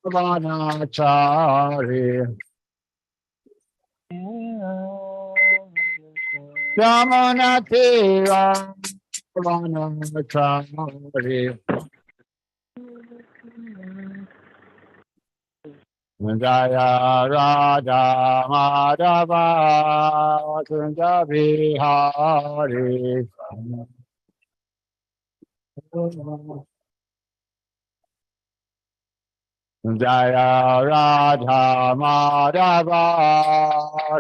Vanachari Yamanatira Vanachari Jaya Radha Madhava Kunja Vihari Jaya Radha Madhava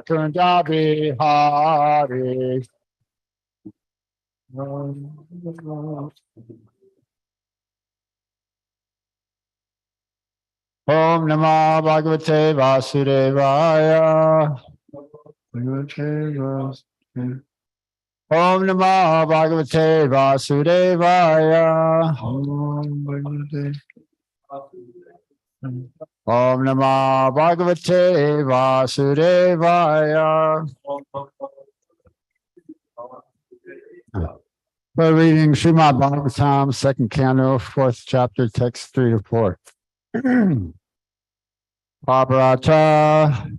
Kunja Vihari Om Namah Bhagavate Vasudevaya Om Namah Bhagavate Vasudevaya Om Namah Bhagavate Vasudevaya. We're reading Srimad Bhagavatam, 2nd Canto, 4th chapter, text 3 to 4. Paparata,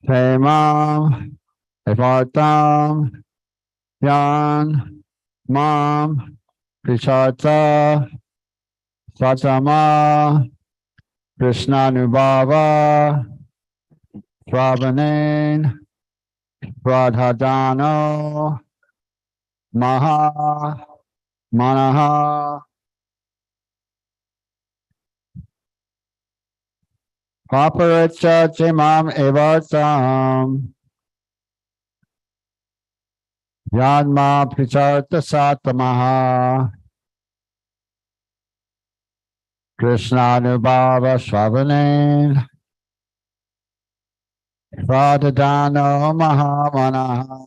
Temam, Evartam, Yan, Mam, Pricharta, Satama, Krishnanubhava, Prabhanen, Pradhadano, Maha, Manaha, Paparicha Timam Evartam, Yadma Pricharta Satamaha, Krishnanubhava Swavanen, Pradhadano Mahamanaha,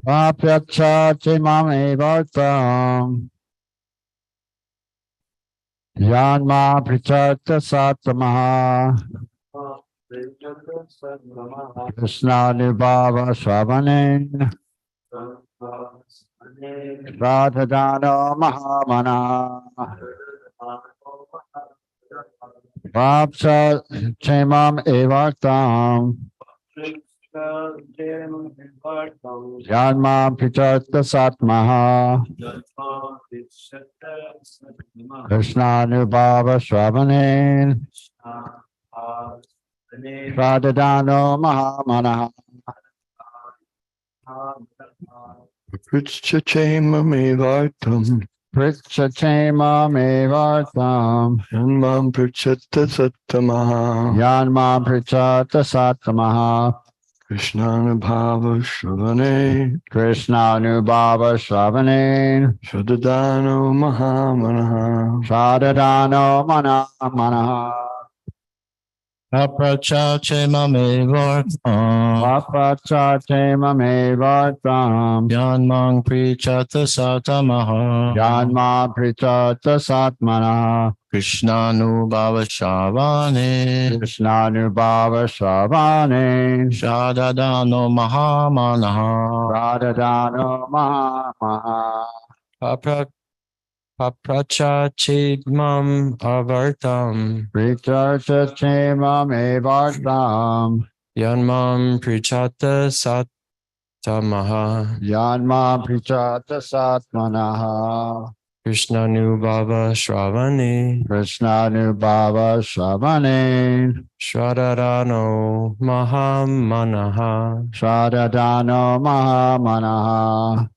Papyacha Timam Evartam, Yanma Pricharta Satamaha, Krishnanubhava Swavanen, Radhadano Mahamana, Vapsa Chemam Evartam, Yanma Pricharta Satmaha, Krishnanubhava Swavanen, Radhadano Mahamana, Pritchachemam evartam, Pritchachemam Evartam, Yanmam Pritchatta Sattamaha, Yanma Pricharta Satamaha, Krishnanubhava Shravane, Krishnanubhava Swavanen, Shadadano Mahamanaha, Shadadano Manamanaha, Aprachachemam evartam, Vapachachemam Evartam, Yanmang Prichata Satamaha, Yanma Pricharta Satmana, Krishnanubhava Shavane, Krishnanubhava Swavanen, Shadadano Mahamanaha, Radhadano Mahamaha, Aprachachemam avartam, Pricharchachemam Evartam, Yanmam Prichata Satamaha, Yanma Pricharta Satmanaha, Krishnanubhava Shravane, Krishnanubhava Swavanen, Shradadano Mahamanaha, Shadadano Mahamanaha,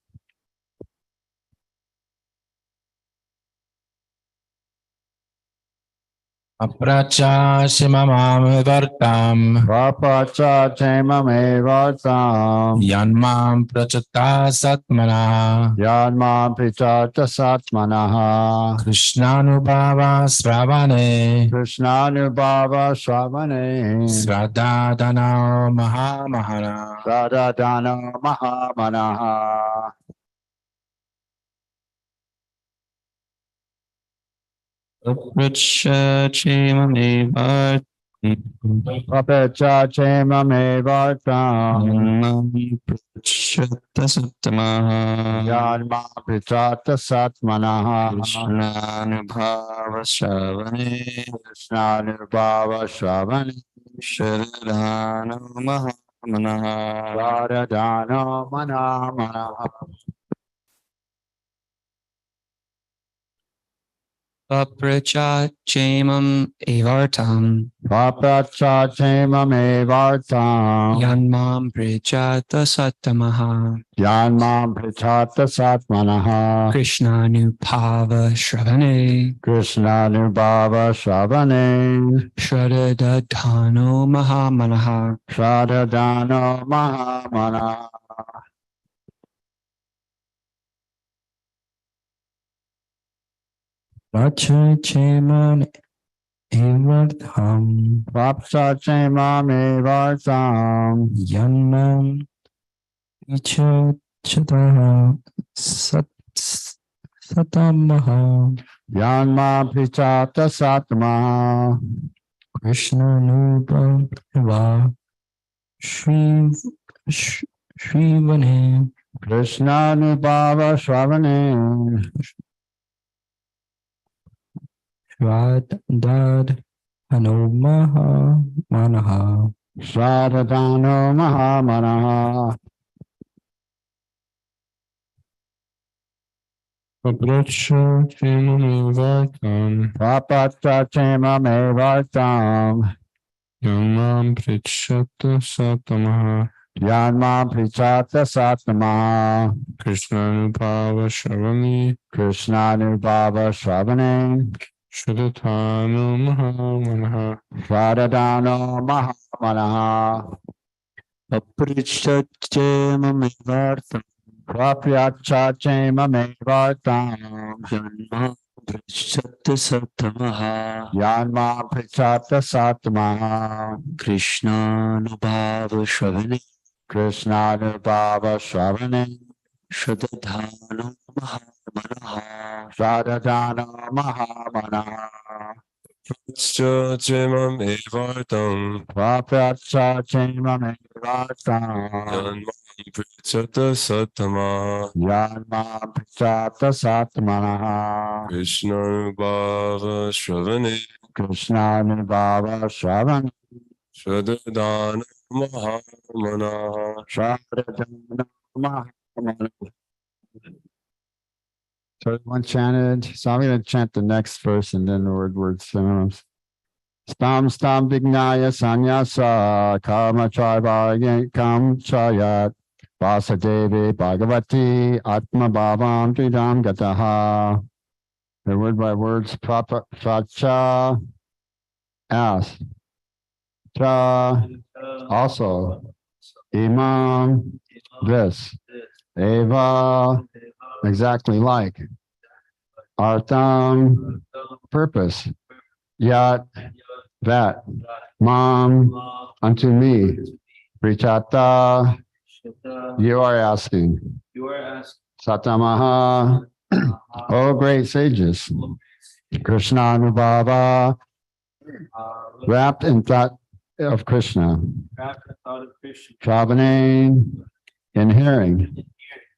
Aprachashimamam vartam Vapachachemam Evartam, Yanmam prachata satmana Yanma Pricharta Satmanaha, Krishnanubhava sravane Krishnanubhava Swavanen, Sradadana mahamahana Radhadano Mahamanaha, Aprachachemam Papecha chema me vartam. Nam prachatta sattamaha. Yanma pichata satmanaha. Krishnanubhava Shavane. Krishnanubhava Shavani. Sharadhano Mahamanaha. Radhadano manamanaha. Papracha chamam evartam Papecha chema me vartam. yanmam prachata sattamaha Yanma pichata satmanaha. Krishnanupava shravane Krishnanubhava Shavani. Shradadhano mahamanaha Radhadano mahamanaha. Vacha chamam evartam Papecha chema me vartam. yanmam prachata sattamaha Yanma pichata satma. Krishnanupava Shrivane Krishnanubhava Shavane. Shradad Hanomaha Manaha Shradhano mahamanaha. Papracha chema vartam. Papacha chema me vartam. Yamam prichata satamaha. Yanma pichata satma. Krishnanubhava Shavani. Krishnanubhava Shavane. Shadatano Mahamanaha. Shradhano mahamanaha. Apricha chema me vartam. Papacha chema me vartam. Janma prachatta sattamaha. Yanma pichata satma. Krishnanubhava Shavane. Krishnanubhava Shavane. Shradhano Mahamanaha. Shradhano mahamanaha. Papracha chema me vartam. Papacha chema me vartam. Yanmam prichata satama. Yanma pichata satmanaha. Krishnanubhava Shavane. Krishnanubhava Shavane. Shradadana Mahamanaha. Shradhano mahamanaha. So everyone chanted. So I'm going to chant the next verse and then the word synonyms. Stam vignaya sanyasa karma charvayam chayat vasadevi bhagavati atma bhavam tridam gataha. The word by words prapa cha ask cha also imam this eva exactly like artam purpose yat that mom unto me Prichata you are asking Satamaha oh great sages Krishnanubhava wrapped in thought of Krishna Shravane in hearing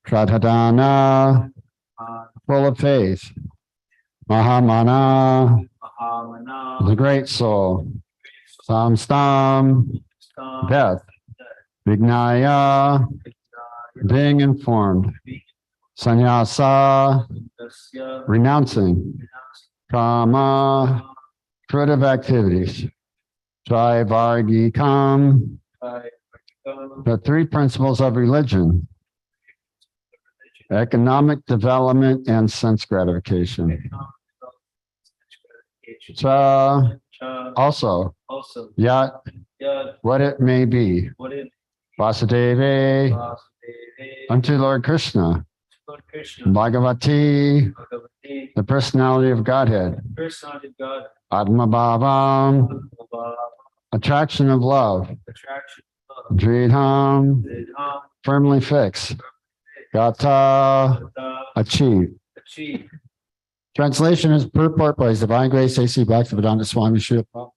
Shradhadana full of faith Mahamana the great soul Samstam death Vignaya being informed Sannyasa renouncing Kama fruitive activities Trivargikam the three principles of religion economic development and sense gratification Cha also yat what it may be Vasudevi unto Lord Krishna Bhagavati the personality of Godhead Atma Bhavam attraction of love Dridham firmly fixed Gata achieve. Translation is purport by His Divine Grace A.C. Bhaktivedanta Swami Srila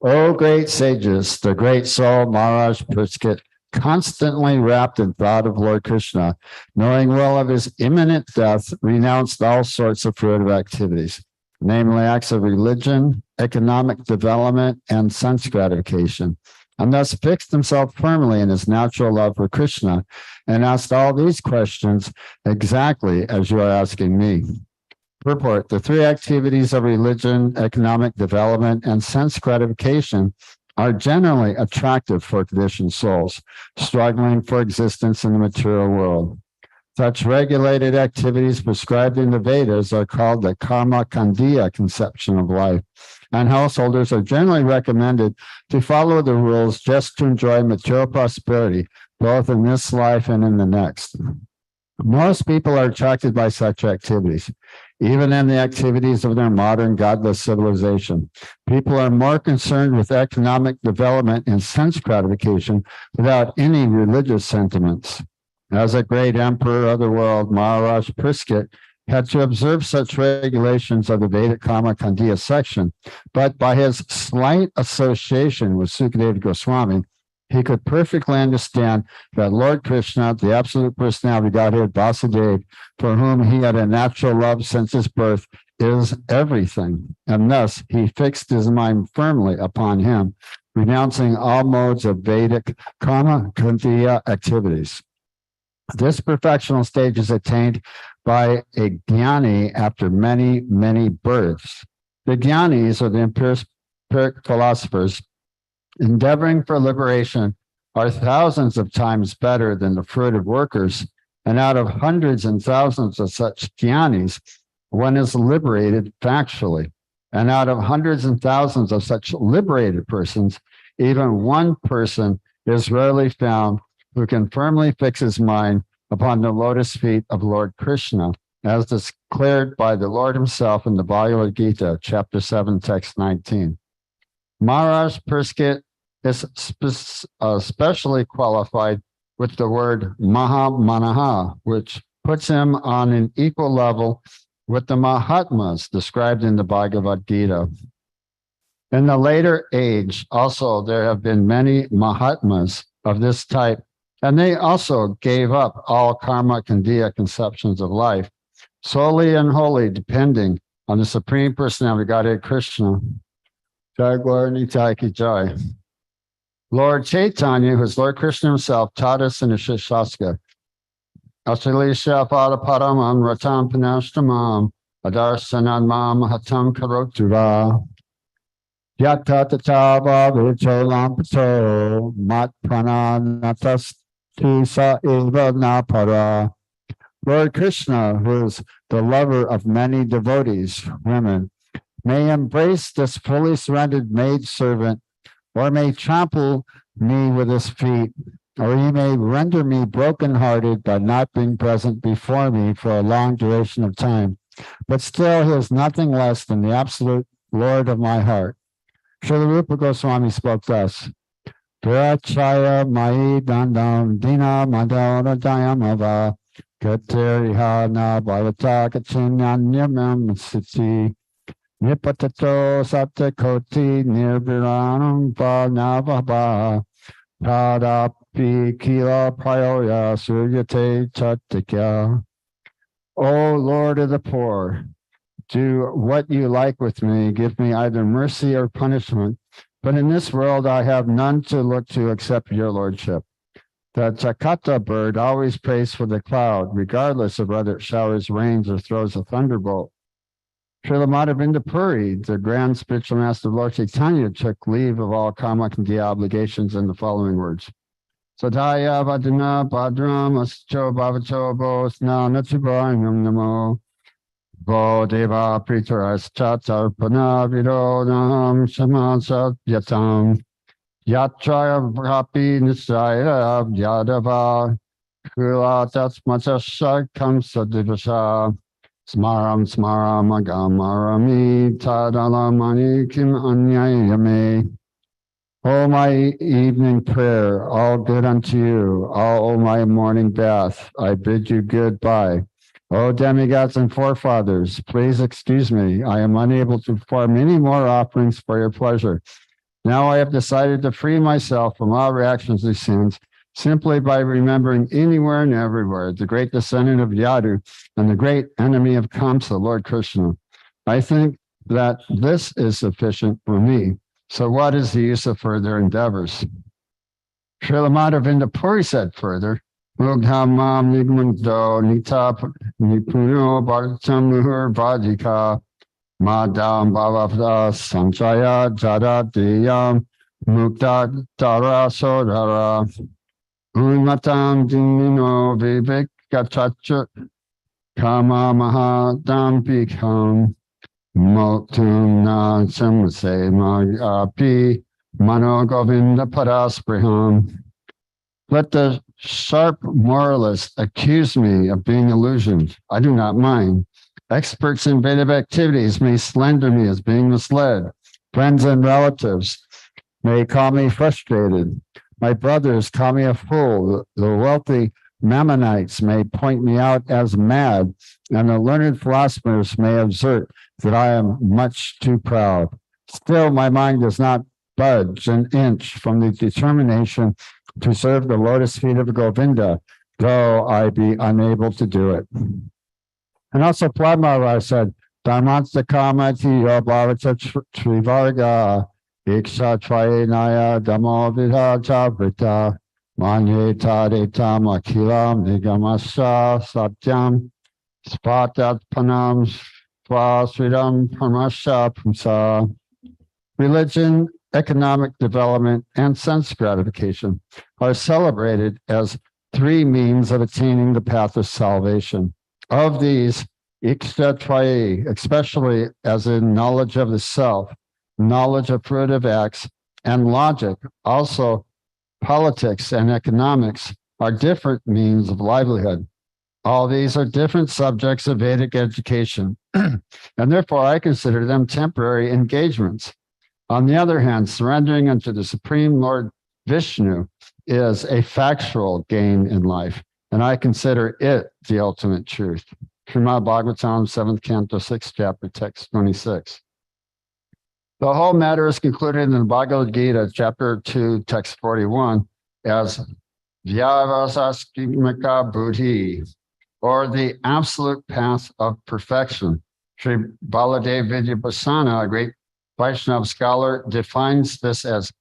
O great sages, the great soul Maharaj Pushkit, constantly wrapped in thought of Lord Krishna, knowing well of his imminent death, renounced all sorts of fruitive activities, namely acts of religion, economic development, and sense gratification, and thus fixed himself firmly in his natural love for Krishna and asked all these questions exactly as you are asking me. Purport: the three activities of religion, economic development, and sense gratification are generally attractive for conditioned souls struggling for existence in the material world. Such regulated activities prescribed in the Vedas are called the karma kandiya conception of life, and householders are generally recommended to follow the rules just to enjoy material prosperity, both in this life and in the next. Most people are attracted by such activities. Even in the activities of their modern godless civilization, people are more concerned with economic development and sense gratification without any religious sentiments. As a great emperor of the world, Maharaj Pushkit had to observe such regulations of the Vedic Karma Kandiya section, but by his slight association with Sukadeva Goswami, he could perfectly understand that Lord Krishna, the absolute personality of Godhead, Vasudeva, for whom he had a natural love since his birth, is everything. And thus he fixed his mind firmly upon him, renouncing all modes of Vedic karma kandiya activities. This perfectional stage is attained by a jnani after many, many births. The jnanis, or the empiric philosophers, endeavoring for liberation, are thousands of times better than the fruitive workers, and out of hundreds and thousands of such jnanis, one is liberated factually, and out of hundreds and thousands of such liberated persons, even one person is rarely found who can firmly fix his mind upon the lotus feet of Lord Krishna, as declared by the Lord himself in the Bhagavad Gita, chapter 7, text 19. Maharaj Pushkit is especially qualified with the word Mahamanaha, which puts him on an equal level with the Mahatmas described in the Bhagavad Gita. In the later age, also, there have been many Mahatmas of this type, and they also gave up all karma kandiya conceptions of life, solely and wholly depending on the Supreme Personality of Godhead Krishna. Jai Gaur Nitai Ki Jai. Lord Chaitanya, who is Lord Krishna himself, taught us in the Shastra, Ashalisha Pada Paramam Ratam Panashtamam Adarsanad Mam Hatam Karotura Yata Tatava Vicholam Pato Mat Prananatas Tisa Eva Napara. Lord Krishna, who is the lover of many devotees, women, may embrace this fully surrendered maidservant, or may trample me with his feet, or he may render me brokenhearted by not being present before me for a long duration of time. But still, he is nothing less than the absolute Lord of my heart. Srila Rupa Goswami spoke thus: Prachaya Mai Dandam Dina Madhana Dayamava Katerihana Bhavata Kachanyanyamam Siti Nipatato Satyakoti Nirviranam Vanavaba Pradapi Kila Prayoya Suryate Chatikya. O Lord of the poor, do what you like with me, give me either mercy or punishment, but in this world I have none to look to except your lordship. The Chakata bird always prays for the cloud, regardless of whether it showers rains or throws a thunderbolt. Srila Madhavinda Puri, the grand spiritual master of Lord Chaitanya, took leave of all karma kandiya obligations in the following words: Sadhaya Vadana Bhadram Ascho Bhavacho Bosna Natubhayam Namo Vo Deva Pritaras Chatarpana Virodam Shamasat Yatam Yatra Vrapi Nisaya Yadava Kulatas Matasha Kamsa Divasha Smaram Smaram Agamarami Tadalamani Kim Anyayame. O my evening prayer, all good unto you. O my morning bath, I bid you goodbye. O demigods and forefathers, please excuse me. I am unable to perform any more offerings for your pleasure. Now I have decided to free myself from all reactions to sins simply by remembering anywhere and everywhere the great descendant of Yadu and the great enemy of Kamsa, Lord Krishna. I think that this is sufficient for me. So what is the use of further endeavors? Srila Madhavinda Puri said further, Mugdhamam Nigmundo Nita Nipuno Bhartam Nuhur Vajika Madam Bhavavda Sanchaya Jada Diyam Mukta Tara Sodara Unmatam Dimino Vivek Gachacha Kama Mahadam Bikam Motum Na Samse Magapi Mano Govinda Paraspriham. Let the sharp moralists accuse me of being illusioned. I do not mind. Experts in Vedic activities may slander me as being misled. Friends and relatives may call me frustrated. My brothers call me a fool. The wealthy Mammonites may point me out as mad, and the learned philosophers may assert that I am much too proud. Still, my mind does not budge an inch from the determination to serve the lotus feet of Govinda, though I be unable to do it. And also Pradmara said, Dharmanta Kamati Yobhavata Trivarga Iksha Trayanaya Damo Vidha Chavrita Manye Tadetam Akilam Nigamasha Satyam Spatat Panam Swasridam Paramasha Pumsa. Religion, economic development, and sense gratification are celebrated as three means of attaining the path of salvation. Of these, Ikshtatrayi, especially as in knowledge of the self, knowledge of fruitive acts, and logic, also politics and economics, are different means of livelihood. All these are different subjects of Vedic education, and therefore I consider them temporary engagements. On the other hand, surrendering unto the Supreme Lord Vishnu is a factual gain in life, and I consider it the ultimate truth. Srimad Bhagavatam, 7th Canto, 6th Chapter, Text 26. The whole matter is concluded in the Bhagavad Gita, Chapter 2, Text 41, as Vyavasaskimika Buddhi, or the absolute path of perfection. Sri Baladev Vidyabhasana, a great Vaishnava scholar, defines this as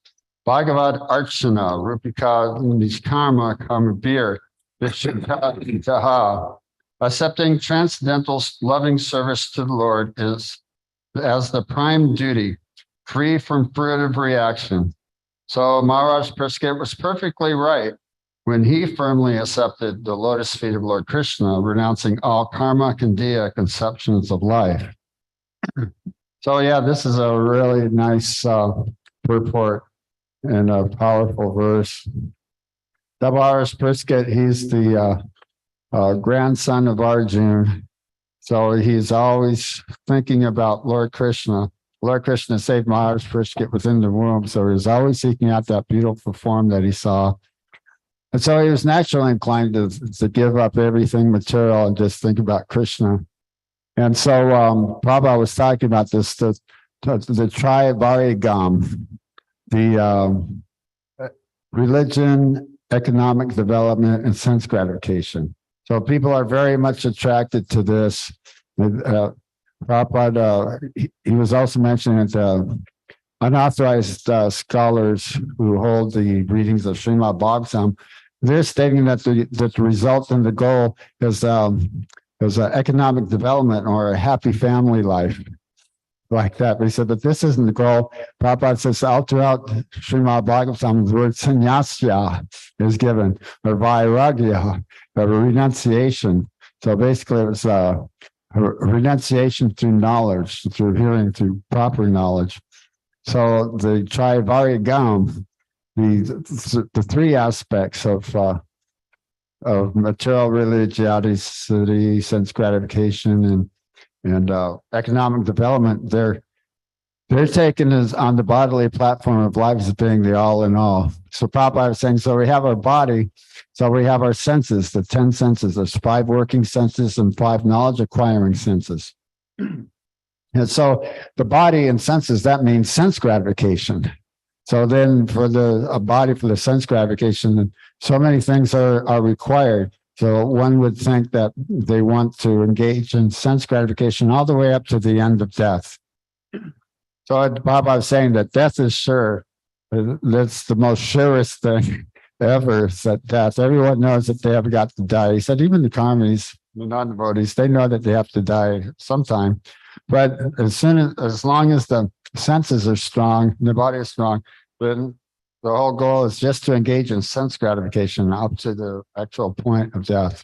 Bhagavad Archana, Rupika Nishkarma Karmabir, Vishitaha. Accepting transcendental loving service to the Lord is as the prime duty, free from fruitive reaction. So Maharaj Priskit was perfectly right when he firmly accepted the lotus feet of Lord Krishna, renouncing all karma kandiya conceptions of life. So yeah, this is a really nice purport and a powerful verse. Maharaj Priskit, he's the grandson of Arjuna. So he's always thinking about Lord Krishna. Lord Krishna saved Maharaj Priskit within the womb. So he was always seeking out that beautiful form that he saw. And so he was naturally inclined to give up everything material and just think about Krishna. And so Prabhu was talking about this, the Trivarigam, the religion, economic development, and sense gratification. So people are very much attracted to this. Prabhupada, he was also mentioning that unauthorized scholars who hold the readings of Srimad Bhagavatam, they're stating that the result and the goal is economic development or a happy family life like that. But he said, but this isn't the goal. Prabhupada says all throughout Srimad Bhagavatam, the word sannyasya is given, or vairagya, or renunciation. So basically it was a renunciation through knowledge, through hearing, through proper knowledge. So the Trivarigam, the three aspects of material religiosity, sense gratification, and economic development, they're taken as on the bodily platform of life as being the all in all. So Prabhupada was saying, so we have our body, so we have our senses, the 10 senses. There's 5 working senses and 5 knowledge acquiring senses. And so the body and senses, that means sense gratification. So then for a body for the sense gratification, so many things are required. So one would think that they want to engage in sense gratification all the way up to the end of death. So Bob, I was saying that death is sure. That's the most surest thing ever, is that death. Everyone knows that they have got to die. He said even the karmis, the non-devotees, they know that they have to die sometime. But as long as the senses are strong, the body is strong, then the whole goal is just to engage in sense gratification up to the actual point of death,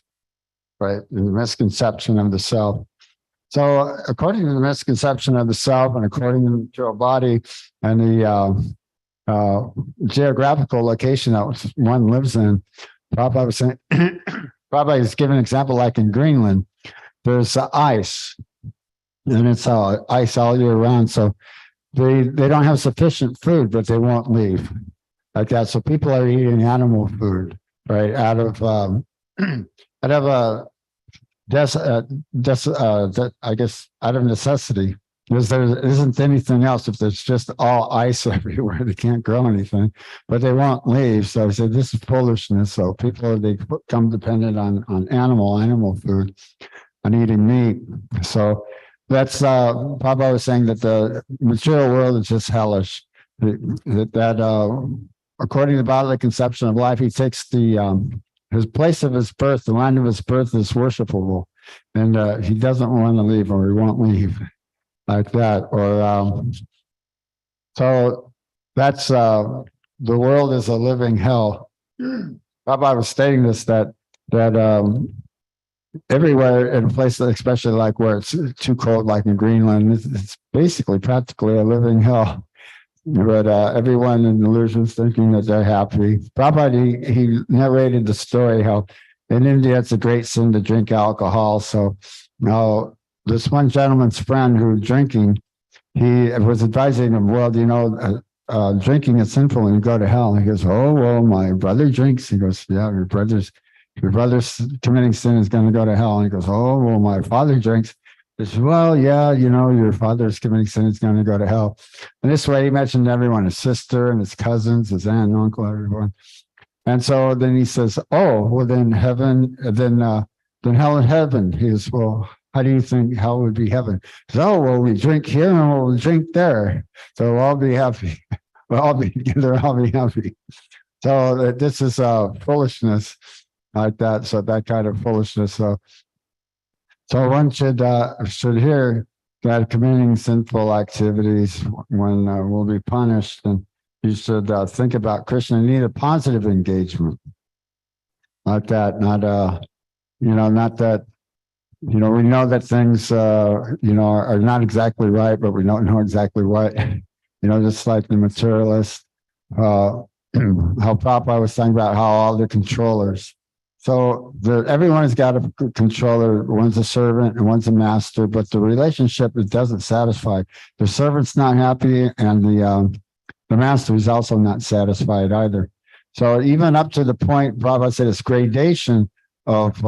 right? The misconception of the self. So according to the misconception of the self and according to a body and the geographical location that one lives in, Prabhupada was saying, Prabhupada is giving an example like in Greenland, there's ice and it's ice all year round. So they don't have sufficient food, but they won't leave like that. So people are eating animal food, right? Out of I guess out of necessity, because there isn't anything else. If there's just all ice everywhere, they can't grow anything, but they won't leave. So I said, this is foolishness. So people, they become dependent on animal food, on eating meat. So that's, Prabhupada was saying that the material world is just hellish. That according to the bodily conception of life, he takes his place of his birth, the land of his birth is worshipable, and he doesn't want to leave, or he won't leave like that. Or so that's the world is a living hell. Prabhupada was stating this that everywhere in places, especially like where it's too cold, like in Greenland, it's basically practically a living hell. But everyone in illusion is thinking that they're happy. Prabhupada, he narrated the story how in India it's a great sin to drink alcohol. So now this one gentleman's friend who drinking, he was advising him, well, drinking is sinful and you go to hell. And he goes, oh, well, my brother drinks. He goes, yeah, your brother's committing sin is going to go to hell. And he goes, oh, well, my father drinks. He says, well, yeah, your father's committing sin is going to go to hell. And this way he mentioned everyone, his sister and his cousins, his aunt and uncle, everyone. And so then he says, oh, well, then heaven, then hell and heaven. He goes, well, how do you think hell would be heaven? He says, oh, well, we drink here and we'll drink there. So we'll all be happy. We'll all be together, I'll be happy. So this is foolishness like that. So that kind of foolishness. So one should hear that committing sinful activities when will be punished, and you should think about Krishna. You need a positive engagement like that. Not not that we know that things are not exactly right, but we don't know exactly what. Just like the materialist, how Prabhupada was talking about how all the controllers. So everyone has got a controller. One's a servant and one's a master, but the relationship, it doesn't satisfy. The servant's not happy, and the master is also not satisfied either. So even up to the point, Prabhupada said, it's gradation of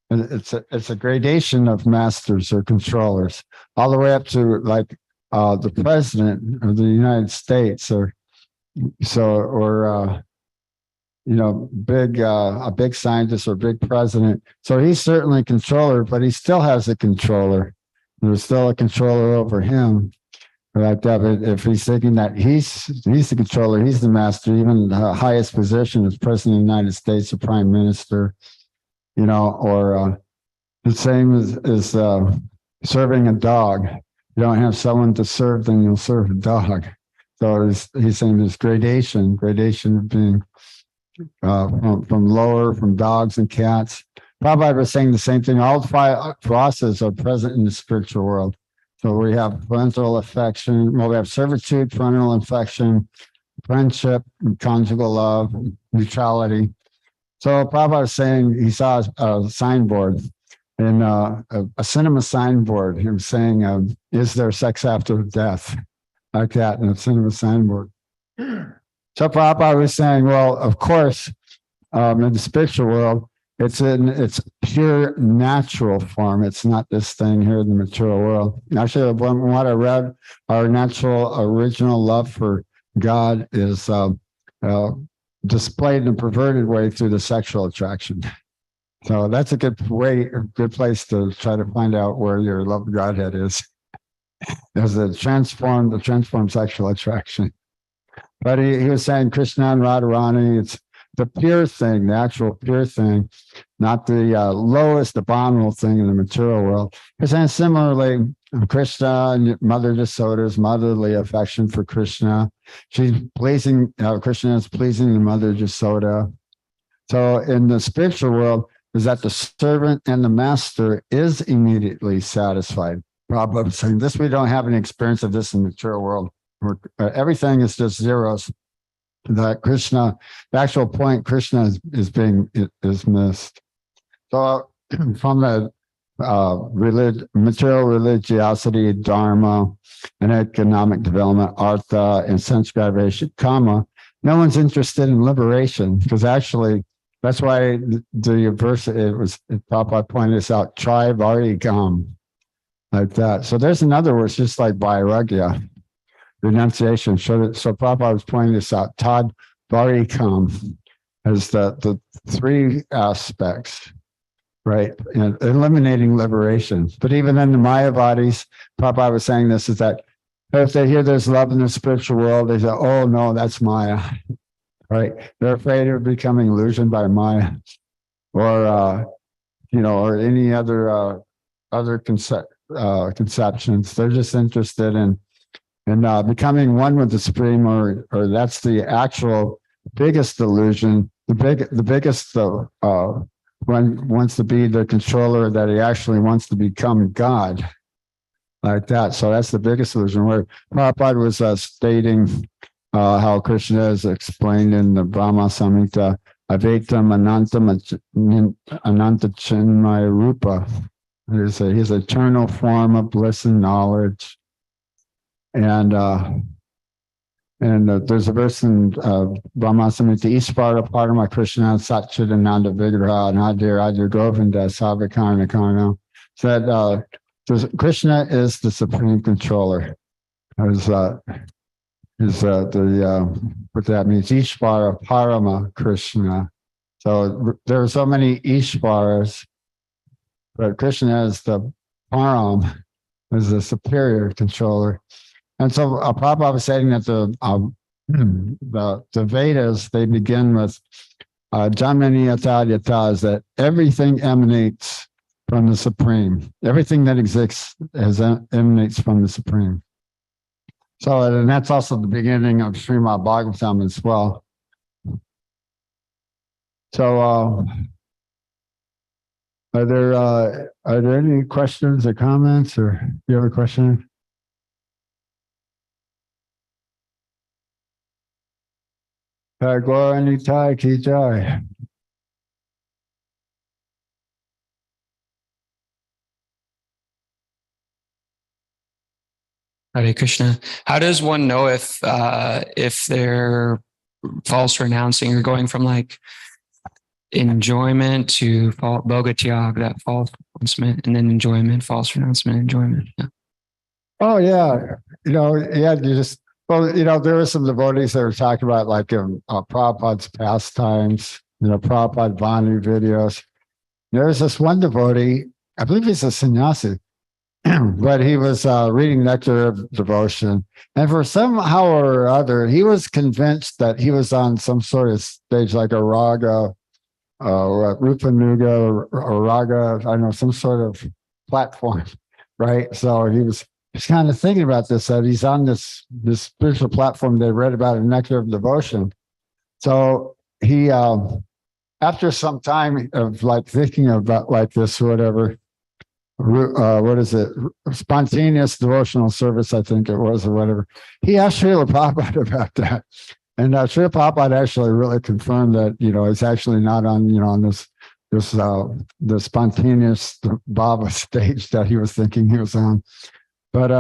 it's a gradation of masters or controllers, all the way up to like the president of the United States, or a big scientist or big president. So he's certainly a controller, but he still has a controller. There's still a controller over him. Like that. But if he's thinking that he's the controller, he's the master, even the highest position is president of the United States or prime minister, or the same as serving a dog. You don't have someone to serve, then you'll serve a dog. So he's saying there's gradation of being from lower, from dogs and cats. Prabhupada was saying the same thing. All five processes are present in the spiritual world. So we have parental affection, we have servitude, parental affection, friendship, conjugal love, neutrality. So Prabhupada was saying he saw a signboard in a cinema signboard. He was saying, is there sex after death? Like that, in a cinema signboard. So Prabhupada was saying, well, of course, in the spiritual world, it's in its pure natural form. It's not this thing here in the material world. Actually, what I read, our natural original love for God is displayed in a perverted way through the sexual attraction. So that's a good place to try to find out where your love of Godhead is. There's the transformed sexual attraction. But he was saying Krishna and Radharani, it's the pure thing, the actual pure thing, not the lowest abominable thing in the material world. He's saying similarly, Krishna and Mother Yasoda's motherly affection for Krishna. She's pleasing, Krishna is pleasing the Mother Yasoda. So in the spiritual world, is that the servant and the master is immediately satisfied. Prabhupada was saying this, we don't have any experience of this in the material world. Everything is just zeros. That Krishna, the actual point, Krishna is missed. So from the material religiosity, dharma, and economic development, artha, and sense gratification, kama, no one's interested in liberation, because actually that's why the verse, Prabhupada pointed this out, try varigam, like that. So there's another word, just like vairagya, renunciation. So Prabhupada was pointing this out, tad varigam, as the three aspects, right? And eliminating liberation. But even in the Mayavadis, Prabhupada was saying this, is that if they hear there's love in the spiritual world, they say, oh no, that's Maya. Right? They're afraid of becoming illusioned by Maya, or or any other conceptions. They're just interested in becoming one with the Supreme, or that's the actual biggest illusion. The biggest one wants to be the controller, that he actually wants to become God, like that. So that's the biggest illusion. Where Prabhupada was stating. How Krishna is explained in the Brahma Samhita, Avaitam Ananta Chinmaya Rupa. His eternal form of bliss and knowledge. And there's a verse in Brahma Samhita, Ishvara Parama Krishna Satchidananda Vigraha Nadir Govinda Savakarna Karna. So that Krishna is the supreme controller. What that means, Ishvara Parama Krishna. So there are so many Ishvaras, but Krishna is the Param, is the superior controller. And so Prabhupada was saying that the Vedas, they begin with Janmaniyata Yata, is that everything emanates from the Supreme. Everything that exists emanates from the Supreme. So, and that's also the beginning of Srimad Bhagavatam as well. So, are there any questions or comments, or do you have a question? Gaura Nitai Ki Jai. Hare Krishna. How does one know if they're false renouncing, or going from like enjoyment to bhogatyag, that false renouncement, and then enjoyment, false renouncement, enjoyment? Yeah. Oh yeah, there were some devotees that were talking about like Prabhupada's pastimes, Prabhupada Vani videos. There's this one devotee, I believe he's a sannyasi. But he was reading Nectar of Devotion, and for somehow or other, he was convinced that he was on some sort of stage, like a raga, Rupanuga, or raga, I don't know, some sort of platform, right? So he was kind of thinking about this, that he's on this spiritual platform they read about in Nectar of Devotion. So he, after some time of like thinking about like this or whatever, what is it? Spontaneous devotional service, I think it was, or whatever. He asked Srila Prabhupada about that, and Srila Prabhupada actually really confirmed that it's actually not on on the spontaneous bhava stage that he was thinking he was on, but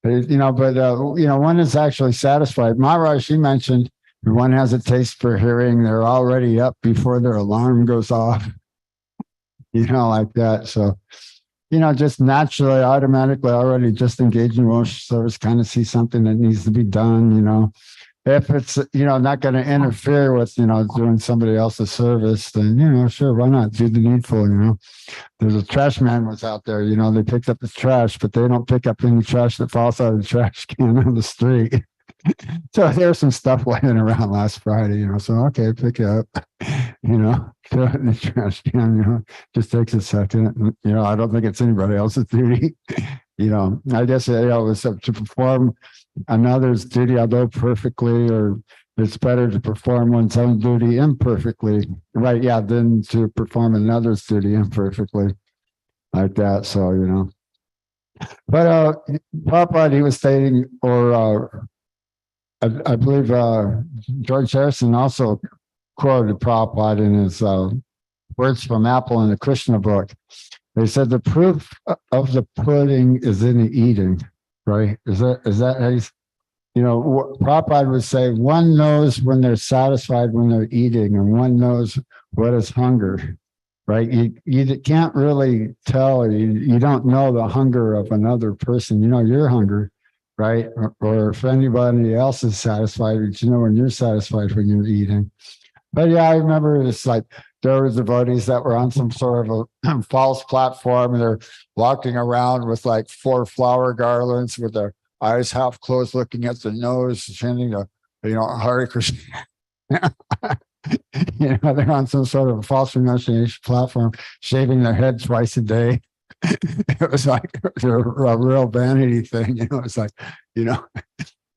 one is actually satisfied. Maharaj, she mentioned one has a taste for hearing; they're already up before their alarm goes off, like that. So. just naturally, automatically already just engage in worship service, kind of see something that needs to be done, if it's, not going to interfere with, doing somebody else's service, then, sure, why not do the needful, There's a trash man was out there, they picked up the trash, but they don't pick up any trash that falls out of the trash can on the street. So there's some stuff laying around last Friday, so, okay, pick it up, throw it in the trash can, just takes a second. I don't think it's anybody else's duty. I guess it was to perform another's duty, although perfectly, or it's better to perform one's own duty imperfectly, right? Yeah, than to perform another's duty imperfectly, like that. So, but Prabhupada, he was stating, or I believe George Harrison also quoted Prabhupada in his words from Apple in the Krishna book. They said the proof of the pudding is in the eating, right? Is that how Prabhupada would say, one knows when they're satisfied when they're eating, and one knows what is hunger, right? You can't really tell, you don't know the hunger of another person. Your hunger, right? Or if anybody else is satisfied, but when you're satisfied when you're eating. But yeah, I remember it's like there were devotees that were on some sort of a false platform, and they're walking around with like 4 flower garlands with their eyes half closed, looking at the nose, chanting Hare Krishna. They're on some sort of a false renunciation platform, shaving their head twice a day. It was like a real vanity thing, It's like,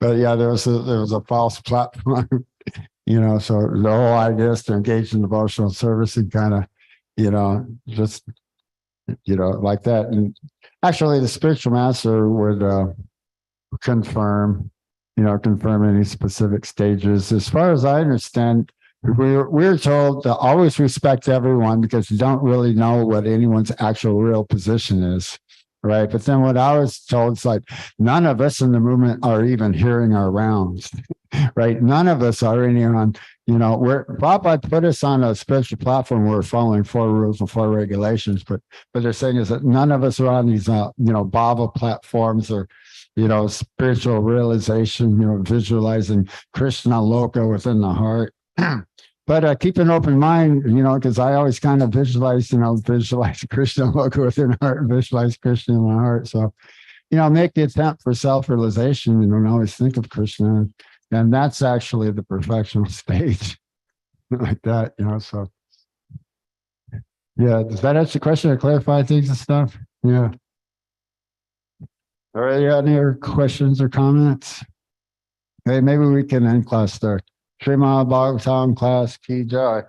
but yeah, there was a false platform. So the whole idea is to engage in devotional service and kind of, just, like that. And actually, the spiritual master would confirm any specific stages. As far as I understand, we're told to always respect everyone because you don't really know what anyone's actual real position is. Right. But then what I was told is like, none of us in the movement are even hearing our rounds. Right. None of us are any on, Prabhupada put us on a spiritual platform where we're following 4 rules and 4 regulations. But they're saying is that none of us are on these, Bhava platforms or, spiritual realization, visualizing Krishna Loka within the heart. But keep an open mind, because I always kind of visualize Krishna Loka within the heart, visualize Krishna in my heart. So, make the attempt for self-realization and always think of Krishna. And that's actually the perfectional stage like that, so. Yeah, does that answer the question or clarify things and stuff? Yeah. Are there any other questions or comments? Okay, maybe we can end class there. Srimad Bhagavatam class, Ki Jai.